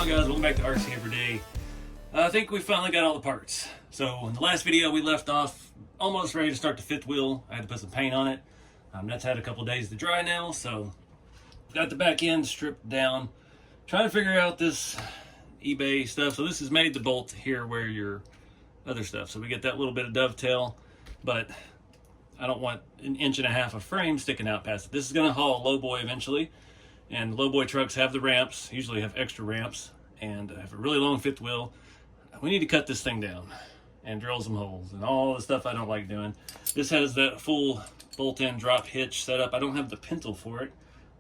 on, guys? Welcome back to RC Everyday. I think we finally got all the parts. So in the last video we left off almost ready to start the fifth wheel. I had to put some paint on it. That's had a couple days to dry now, so got the back end stripped down. Trying to figure out this eBay stuff. So this is made to bolt here where your other stuff. So we get that little bit of dovetail, but I don't want an 1.5 inch of frame sticking out past it. This is going to haul a lowboy eventually. And lowboy trucks have the ramps, usually have extra ramps, and have a really long fifth wheel. We need to cut this thing down and drill some holes and all the stuff I don't like doing. This has that full bolt-in drop hitch setup. I don't have the pintle for it.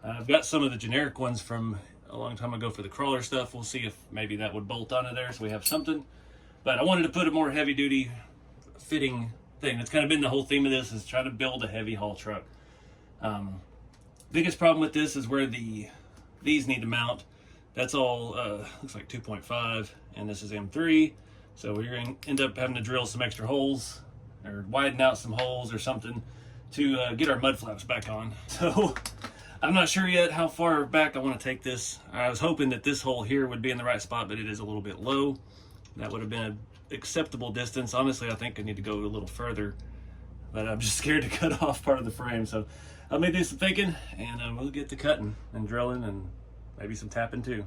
I've got some of the generic ones from a long time ago for the crawler stuff. We'll see if maybe that would bolt onto there so we have something. But I wanted to put a more heavy-duty fitting thing. That's kind of been the whole theme of this, is trying to build a heavy haul truck. Biggest problem with this is where these need to mount. That's all looks like 2.5, and this is M3. So we're going to end up having to drill some extra holes or widen out some holes or something to get our mud flaps back on. So I'm not sure yet how far back I want to take this. I was hoping that this hole here would be in the right spot, but it is a little bit low. That would have been an acceptable distance. Honestly, I think I need to go a little further, but I'm just scared to cut off part of the frame. So I'm gonna do some thinking, and we'll get to cutting and drilling and maybe some tapping too.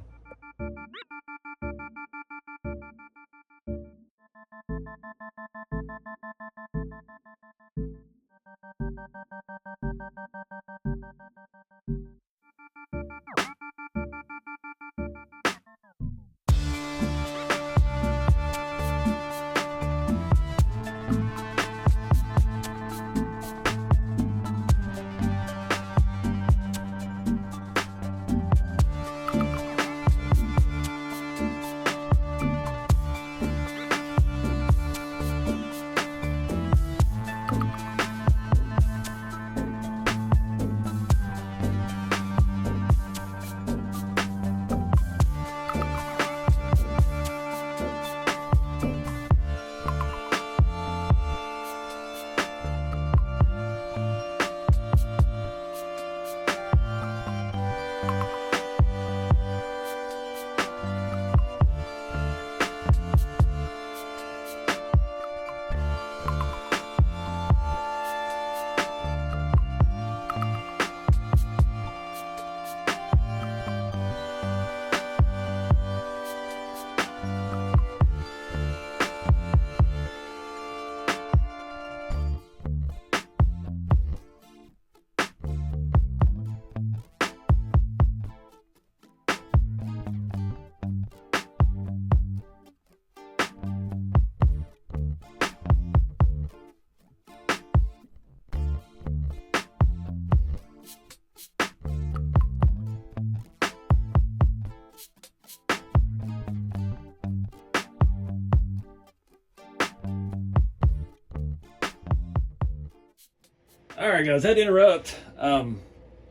All right, guys, I had to interrupt.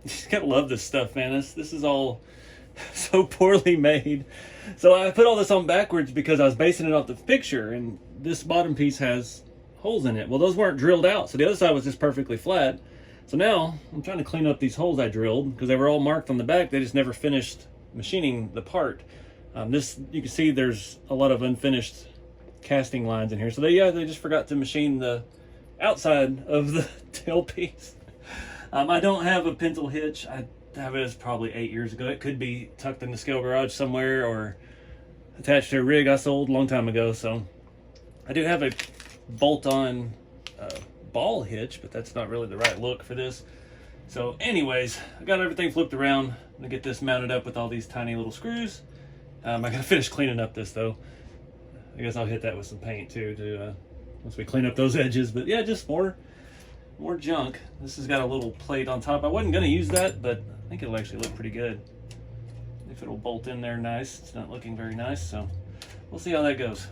Just gotta love this stuff, man. This is all so poorly made. So I put all this on backwards because I was basing it off the picture, and this bottom piece has holes in it. Well, those weren't drilled out, so the other side was just perfectly flat. So now I'm trying to clean up these holes I drilled because they were all marked on the back. They just never finished machining the part. You can see there's a lot of unfinished casting lines in here. So they just forgot to machine the outside of the tailpiece. I don't have a pintle hitch. I have it as probably 8 years ago. It could be tucked in the scale garage somewhere or attached to a rig I sold a long time ago. So I do have a bolt-on ball hitch, but that's not really the right look for this. So anyways, I got everything flipped around. I'm gonna get this mounted up with all these tiny little screws. I gotta finish cleaning up this though. I guess I'll hit that with some paint too to once we clean up those edges. But yeah, just more junk. This has got a little plate on top. I wasn't gonna use that, but I think it'll actually look pretty good if it'll bolt in there nice. It's not looking very nice, so we'll see how that goes.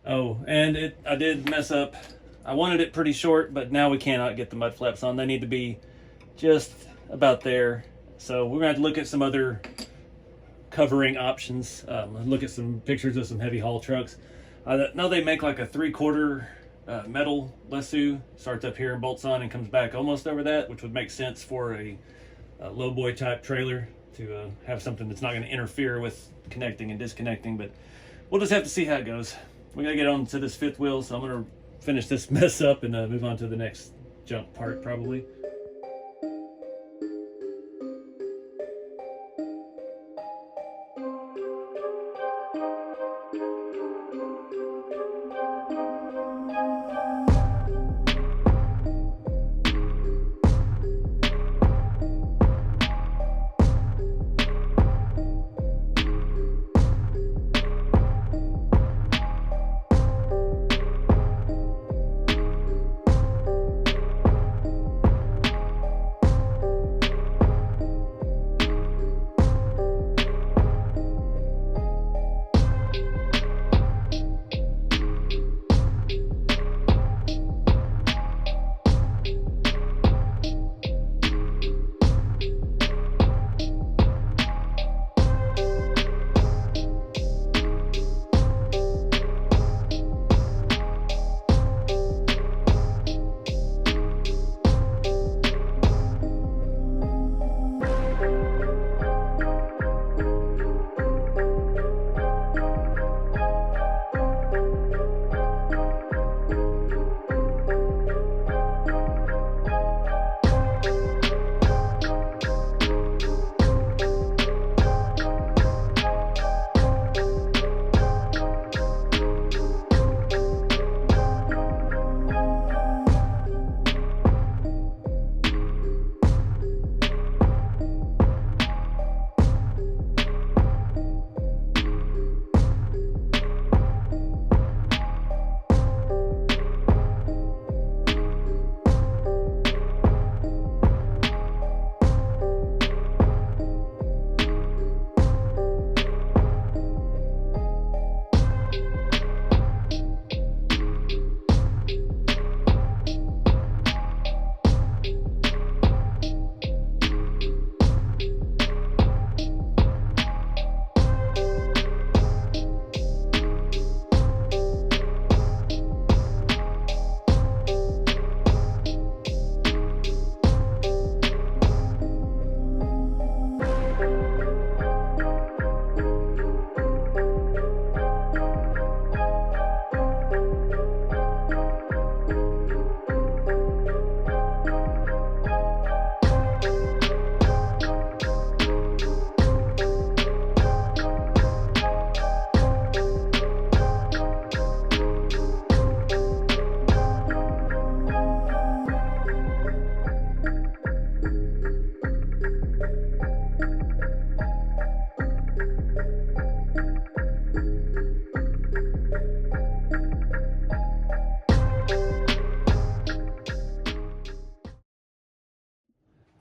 Oh, and I did mess up. I wanted it pretty short, but now we cannot get the mud flaps on. They need to be just about there. So we're gonna have to look at some other covering options. Look at some pictures of some heavy haul trucks. Now they make like a 3/4 metal lasso, starts up here and bolts on and comes back almost over that, which would make sense for a lowboy type trailer. to have something that's not going to interfere with connecting and disconnecting, but we'll just have to see how it goes. We got to get on to this fifth wheel, so I'm going to finish this mess up and move on to the next jump part probably.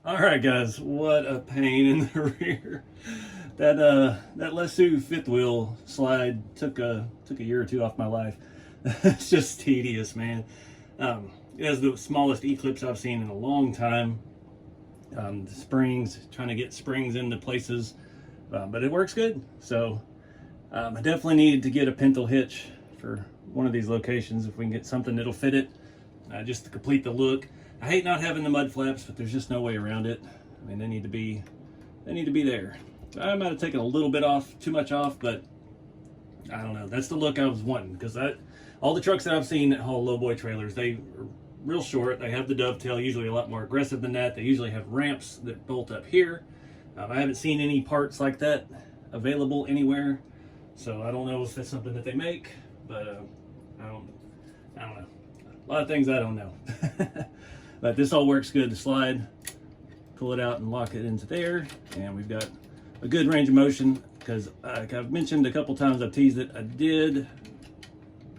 All right, guys, what a pain in the rear. That Lesu fifth wheel slide took a year or two off my life. It's just tedious, man. It has the smallest E-clips I've seen in a long time. The springs, trying to get springs into places, but it works good. So I definitely need to get a pintle hitch for one of these locations if we can get something that'll fit it, just to complete the look. I hate not having the mud flaps, but there's just no way around it. I mean, they need to be there. I might have taken a little bit off, too much off, but I don't know. That's the look I was wanting, because all the trucks that I've seen that haul lowboy trailers, they are real short. They have the dovetail, usually a lot more aggressive than that. They usually have ramps that bolt up here. I haven't seen any parts like that available anywhere, so I don't know if that's something that they make, but I don't know. A lot of things I don't know. But this all works good. The slide, pull it out and lock it into there, and we've got a good range of motion, because like I've mentioned a couple times, I've teased it, I did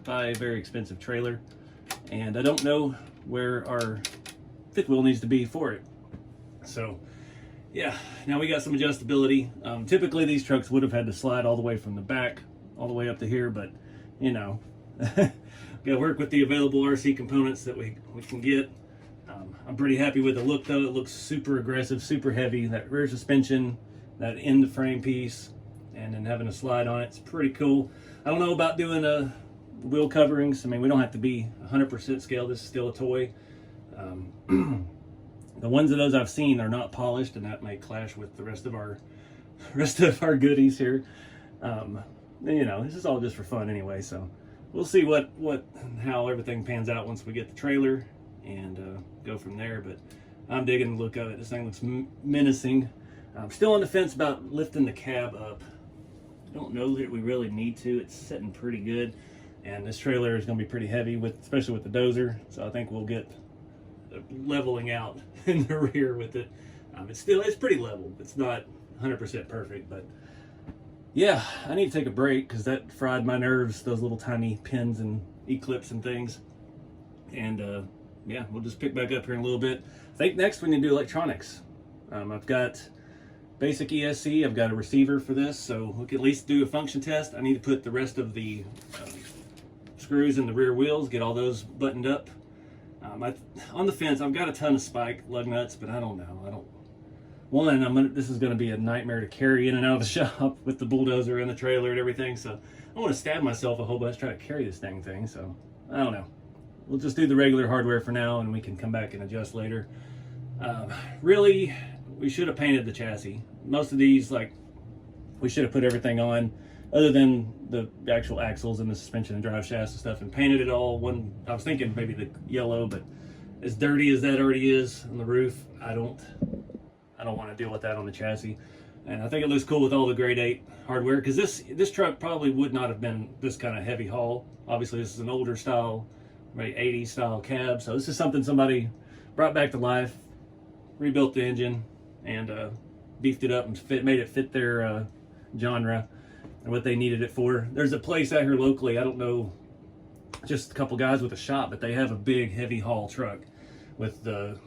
buy a very expensive trailer, and I don't know where our fifth wheel needs to be for it. So yeah, now we got some adjustability. Typically these trucks would have had to slide all the way from the back all the way up to here, but you know, gotta work with the available RC components that we can get. I'm pretty happy with the look though. It looks super aggressive, super heavy. That rear suspension, that end frame piece, and then having a slide on it's pretty cool. I don't know about doing wheel coverings. I mean, we don't have to be 100% scale. This is still a toy. The ones of those I've seen are not polished, and that may clash with the rest of our rest of our goodies here. You know, this is all just for fun anyway, so we'll see how everything pans out once we get the trailer and go from there. But I'm digging the look of it. This thing looks menacing. I'm still on the fence about lifting the cab up. I don't know that we really need to. It's sitting pretty good, and this trailer is going to be pretty heavy, especially with the dozer. So I think we'll get leveling out in the rear with it. It's pretty level. It's not 100% perfect, but yeah, I need to take a break because that fried my nerves. Those little tiny pins and E-clips and things. And yeah, we'll just pick back up here in a little bit. I think next we need to do electronics. I've got basic ESC. I've got a receiver for this, so we can at least do a function test. I need to put the rest of the screws in the rear wheels, get all those buttoned up. On the fence, I've got a ton of spike lug nuts, but I don't know. This is going to be a nightmare to carry in and out of the shop with the bulldozer and the trailer and everything. So I want to stab myself a whole bunch trying to carry this dang thing. So I don't know. We'll just do the regular hardware for now, and we can come back and adjust later. Really, we should have painted the chassis. Most of these, like, we should have put everything on other than the actual axles and the suspension and drive shafts and stuff, and painted it all I was thinking maybe the yellow, but as dirty as that already is on the roof, I don't want to deal with that on the chassis. And I think it looks cool with all the grade 8 hardware, because this truck probably would not have been this kind of heavy haul. Obviously this is an older style, right, 80s style cab, so this is something somebody brought back to life, rebuilt the engine, and beefed it up and made it fit their genre and what they needed it for. There's a place out here locally, I don't know, just a couple guys with a shop, but they have a big heavy haul truck with the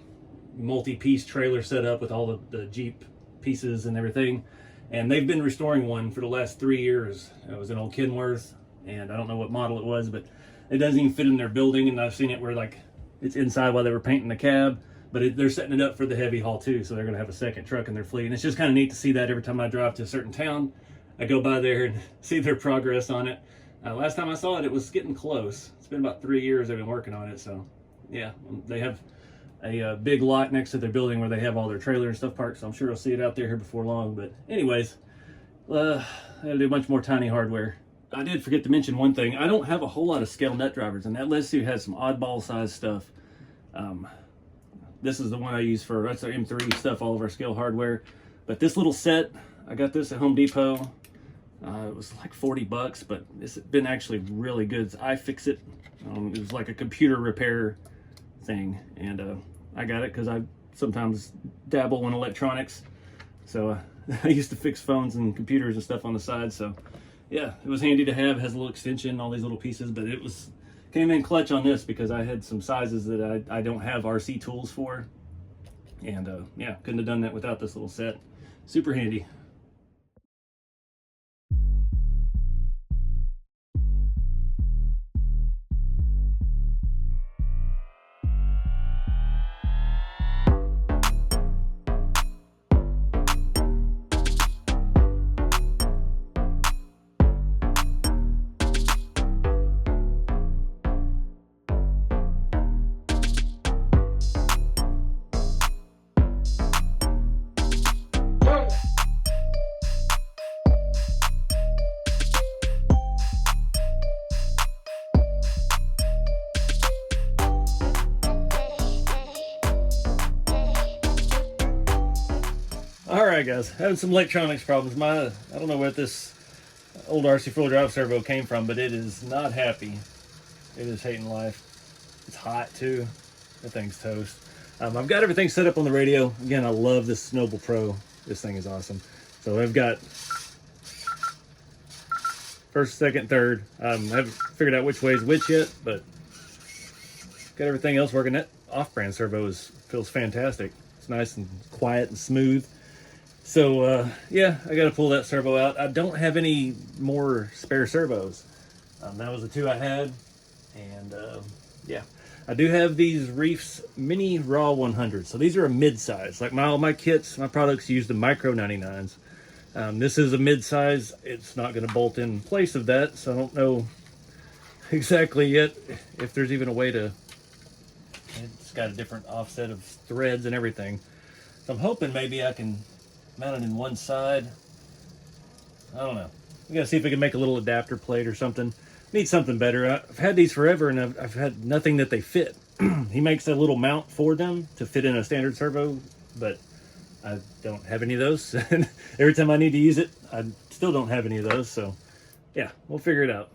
multi-piece trailer set up with all the Jeep pieces and everything, and they've been restoring one for the last 3 years. It was an old Kenworth, and I don't know what model it was, but it doesn't even fit in their building, and I've seen it where like it's inside while they were painting the cab, but they're setting it up for the heavy haul too, so they're going to have a second truck in their fleet. And it's just kind of neat to see that every time I drive to a certain town, I go by there and see their progress on it. Last time I saw it, it was getting close. It's been about 3 years they've been working on it, so yeah, they have a big lot next to their building where they have all their trailer and stuff parked, so I'm sure I'll see it out there here before long. But anyways, I gotta do a bunch more tiny hardware. I did forget to mention one thing. I don't have a whole lot of scale nut drivers, and that Lesu has some oddball size stuff. This is the one I use for, that's our M3 stuff, all of our scale hardware. But this little set, I got this at Home Depot. It was like 40 bucks, but it's been actually really good. I fix it. It was like a computer repair thing, and I got it because I sometimes dabble in electronics. So I used to fix phones and computers and stuff on the side. So yeah, it was handy to have. It has a little extension, all these little pieces, but it came in clutch on this because I had some sizes that I don't have RC tools for. And yeah, couldn't have done that without this little set. Super handy. Alright guys, having some electronics problems. I don't know where this old RC four-wheel drive servo came from, but it is not happy. It is hating life. It's hot too. That thing's toast. I've got everything set up on the radio. Again, I love this Noble Pro. This thing is awesome. So I've got first, second, third. I haven't figured out which way is which yet, but got everything else working. That off-brand servo feels fantastic. It's nice and quiet and smooth. So yeah, I got to pull that servo out. I don't have any more spare servos. That was the two I had, and yeah, I do have these Reefs Mini Raw 100. So these are a mid-size. Like all my kits, my products use the Micro 99s. This is a mid-size. It's not going to bolt in place of that, so I don't know exactly yet if there's even a way to. It's got a different offset of threads and everything. So I'm hoping maybe I can mount it in one side I don't know. We gotta see if we can make a little adapter plate or something. Need something better. I've had these forever and I've had nothing that they fit. He makes a little mount for them to fit in a standard servo, but I don't have any of those. And every time I need to use it, I still don't have any of those. So yeah, we'll figure it out.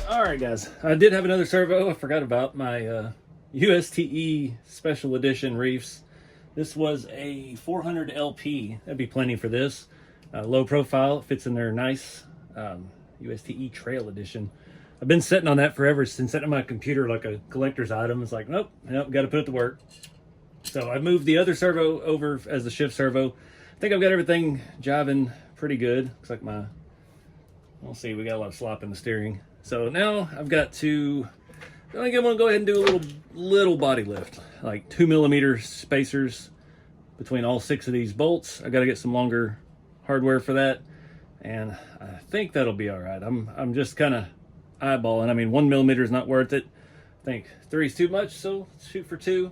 Alright guys, I did have another servo. I forgot about my USTE Special Edition reefs. This was a 400 LP. That'd be plenty for this. Low profile, it fits in there nice. USTE Trail Edition. I've been sitting on that forever, since setting my computer like a collector's item. It's like, nope, got to put it to work. So I moved the other servo over as the shift servo. I think I've got everything jiving pretty good. Looks like we'll see, we got a lot of slop in the steering. So now I've got to, I think I'm gonna go ahead and do a little body lift, like 2mm spacers between all 6 of these bolts. I got to get some longer hardware for that, and I think that'll be all right. I'm just kind of eyeballing. I mean, 1mm is not worth it. I think 3 is too much, so let's shoot for 2.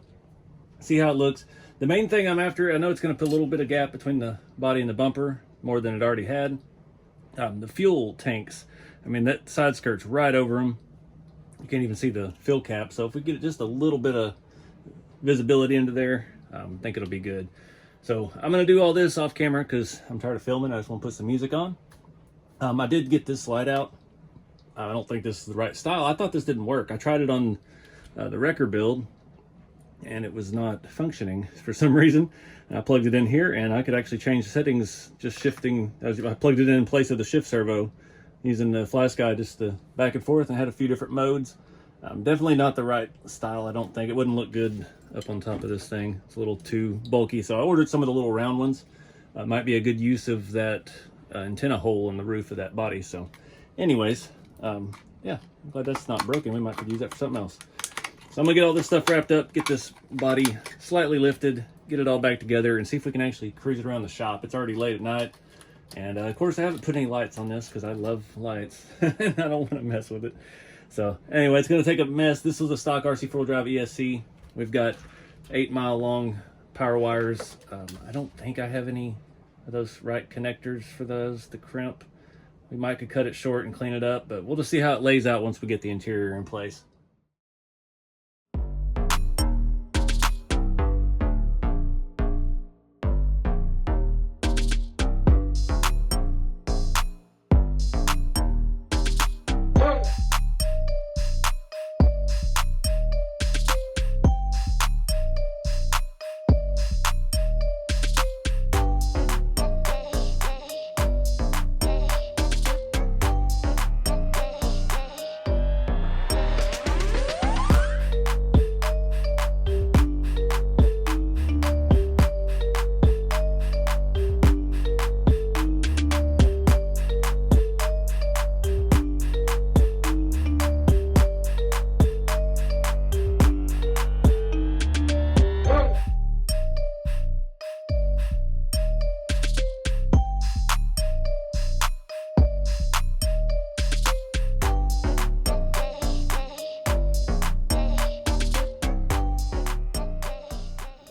See how it looks. The main thing I'm after, I know it's going to put a little bit of gap between the body and the bumper, more than it already had. The fuel tanks, I mean, that side skirt's right over them. You can't even see the fill cap. So if we get just a little bit of visibility into there, I think it'll be good. So I'm going to do all this off camera because I'm tired of filming. I just want to put some music on. I did get this slide out. I don't think this is the right style. I thought this didn't work. I tried it on the wrecker build, and it was not functioning for some reason. And I plugged it in here, and I could actually change the settings just shifting. I plugged it in place of the shift servo using the flash guide, just the back and forth, and had a few different modes. Definitely not the right style, I don't think. It wouldn't look good up on top of this thing. It's a little too bulky, so I ordered some of the little round ones. Might be a good use of that antenna hole in the roof of that body. So anyways, yeah, I'm glad that's not broken. We might could use that for something else. So I'm gonna get all this stuff wrapped up, get this body slightly lifted, get it all back together, and see if we can actually cruise it around the shop. It's already late at night. And of course, I haven't put any lights on this because I love lights and I don't want to mess with it. So anyway, it's going to take a mess. This was a stock RC 4-wheel drive ESC. We've got 8-mile long power wires. I don't think I have any of those right connectors for those to crimp. We might could cut it short and clean it up, but we'll just see how it lays out once we get the interior in place.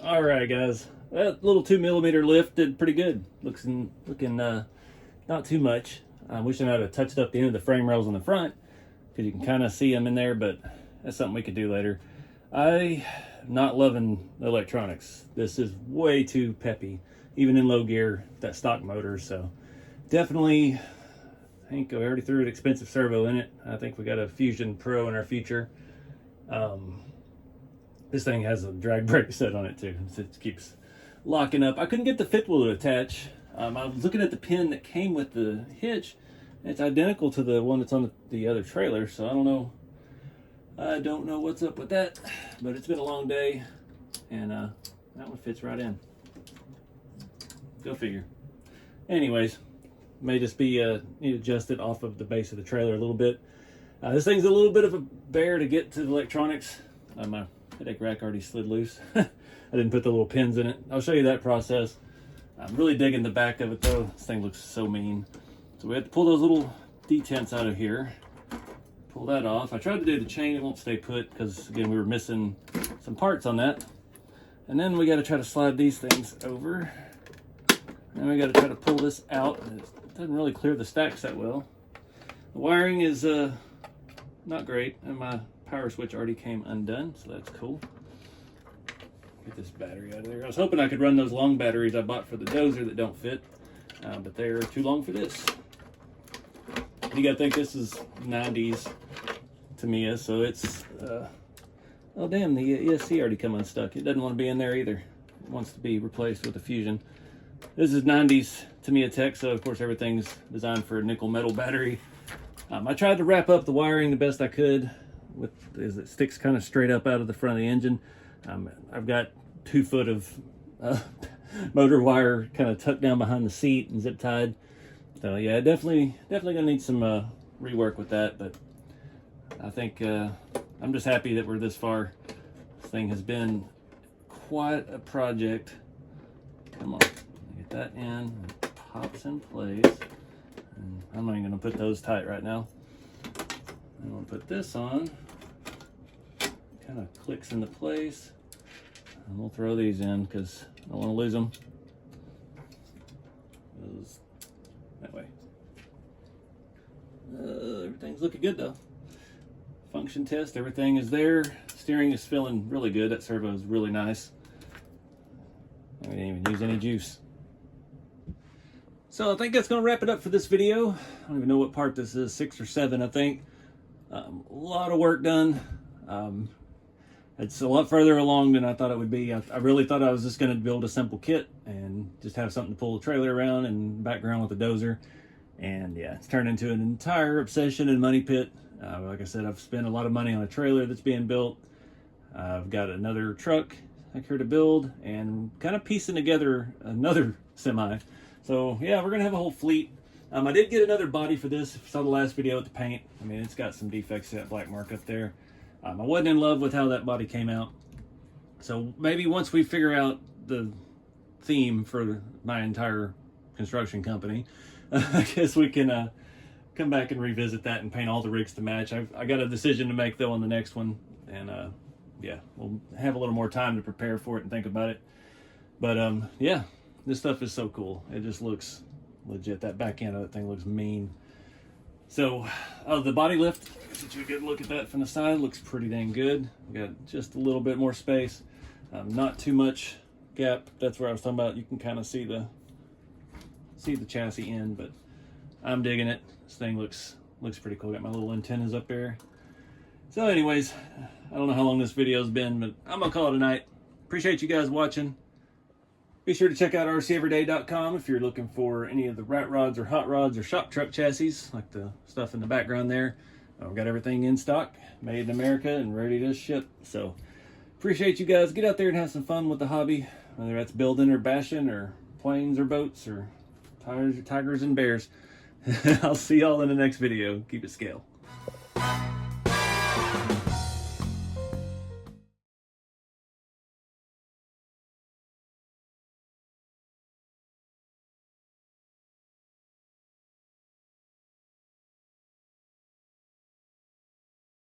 All right, guys, that little 2mm lift did pretty good. Looking not too much. I wish I might have touched up the end of the frame rails on the front because you can kind of see them in there, but that's something we could do later. I'm not loving the electronics. This is way too peppy, even in low gear, that stock motor. So definitely Pink. I already threw an expensive servo in it. I think we got a Fusion Pro in our future. This thing has a drag brake set on it too. It keeps locking up. I couldn't get the fifth wheel to attach. I was looking at the pin that came with the hitch. It's identical to the one that's on the other trailer, so I don't know. I don't know what's up with that, but it's been a long day, and that one fits right in. Go figure. Anyways, may just be need to adjust it off of the base of the trailer a little bit. This thing's a little bit of a bear to get to the electronics. My headache rack already slid loose. I didn't put the little pins in it. I'll show you that process. I'm really digging the back of it though. This thing looks so mean. So we have to pull those little detents out of here. Pull that off. I tried to do the chain, it won't stay put because again we were missing some parts on that. And then we got to try to slide these things over. And we got to try to pull this out. It doesn't really clear the stacks that well. The wiring is not great, and my power switch already came undone, so that's cool. Get this battery out of there. I was hoping I could run those long batteries I bought for the dozer that don't fit, but they're too long for this. You gotta think this is 90s Tamiya, so it's, oh damn, the ESC already come unstuck. It doesn't want to be in there either. It wants to be replaced with a Fusion. This is 90s Tamiya tech, so of course everything's designed for a nickel metal battery. I tried to wrap up the wiring the best I could as it sticks kind of straight up out of the front of the engine. I've got 2 foot of motor wire kind of tucked down behind the seat and zip tied. So yeah, definitely gonna need some rework with that, but I think I'm just happy that we're this far. This thing has been quite a project. Come on, get that in, it pops in place. And I'm not even gonna put those tight right now. I'm gonna put this on, kind of clicks into place, and we'll throw these in because I don't want to lose them. That way. Everything's looking good though. Function test, everything is there. Steering is feeling really good. That servo is really nice. I didn't even use any juice. So I think that's going to wrap it up for this video. I don't even know what part this is, 6 or 7 I think. A lot of work done. It's a lot further along than I thought it would be. I really thought I was just going to build a simple kit and just have something to pull the trailer around and background with the dozer. And yeah, it's turned into an entire obsession and money pit. Like I said, I've spent a lot of money on a trailer that's being built. I've got another truck I'm here to build and kind of piecing together another semi. So yeah, we're gonna have a whole fleet. I did get another body for this. If you saw the last video with the paint, I mean, it's got some defects to that black mark up there. I wasn't in love with how that body came out. So maybe once we figure out the theme for my entire construction company, I guess we can come back and revisit that and paint all the rigs to match. I got a decision to make though on the next one, and yeah, we'll have a little more time to prepare for it and think about it. But yeah, this stuff is so cool. It just looks legit. That back end of that thing looks mean. So the body lift, since you get a look at that from the side, looks pretty dang good. We got just a little bit more space, not too much gap. That's where I was talking about. You can kind of see the chassis end, but I'm digging it. This thing looks pretty cool. Got my little antennas up there. So anyways, I don't know how long this video's been, but I'm gonna call it a night. Appreciate you guys watching. Be sure to check out rceveryday.com if you're looking for any of the rat rods or hot rods or shop truck chassis, like the stuff in the background there. We've got everything in stock, made in America and ready to ship. So appreciate you guys. Get out there and have some fun with the hobby, whether that's building or bashing or planes or boats or tigers and bears. I'll see y'all in the next video. Keep it scale.